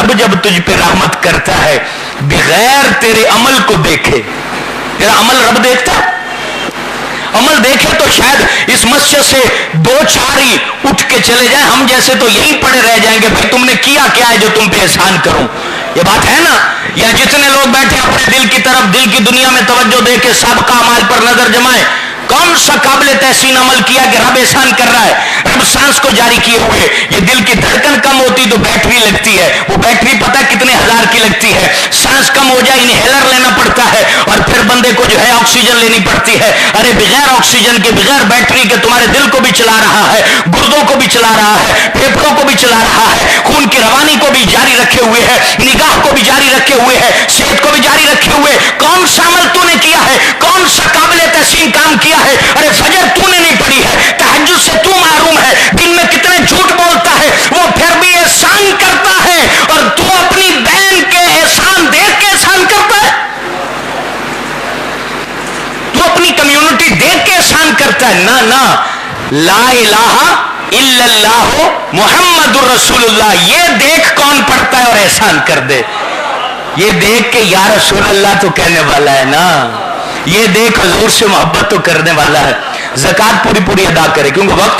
रब जब तुझ पे रहमत करता है बगैर तेरे अमल को देखे, तेरा अमल रब देखता है, अमल देखे तो शायद इस मस्जिद से दो चार ही उठ के चले जाए, हम जैसे तो यहीं पड़े रह जाएंगे, भाई तुमने किया क्या है जो तुम पे एहसान करूं। ये बात है ना। या जितने लोग बैठे अपने दिल की तरफ, दिल की दुनिया में तवज्जो दे के साबका अमाल पर नजर जमाए, कौन सा काबिल तहसीन अमल किया कि रब एहसान कर रहा है, रब सांस को जारी किए हुए। ये दिल की धड़कन कम होती तो बैटरी लगती है, वो बैटरी पता कितने हजार की लगती है, सांस कम हो जाए इनहेलर लेना पड़ता है और फिर बंदे को जो है ऑक्सीजन लेनी पड़ती है। अरे बगैर ऑक्सीजन के, बगैर बैटरी के तुम्हारे दिल को भी चला रहा है, गुर्दों को भी चला रहा है, फेफड़ों को भी चला रहा है, खून की रवानी को भी जारी रखे हुए है, निगाह को भी जारी रखे हुए है, सेहत को भी जारी रखे हुए। कौन सा अमल तूने किया है, कौन सा काबिल तहसीन काम किया है। अरे फजर तूने नहीं पढ़ी है, तहज्जुद से तू महरूम है, दिन में कितने झूठ बोलता है, वो फिर भी एहसान करता है, और तू अपनी बहन के एहसान देख के एहसान करता है, तू अपनी कम्युनिटी देख के एहसान करता है। ना ना, ला इलाहा इल्लल्लाहु मुहम्मदुर रसूलुल्लाह, ये देख कौन पढ़ता है और एहसान कर दे। ये देख के या रसूल अल्लाह तो कहने वाला है ना, ये देख हुजूर से मोहब्बत तो करने वाला है। ज़कात पूरी पूरी अदा करे, क्योंकि वक्त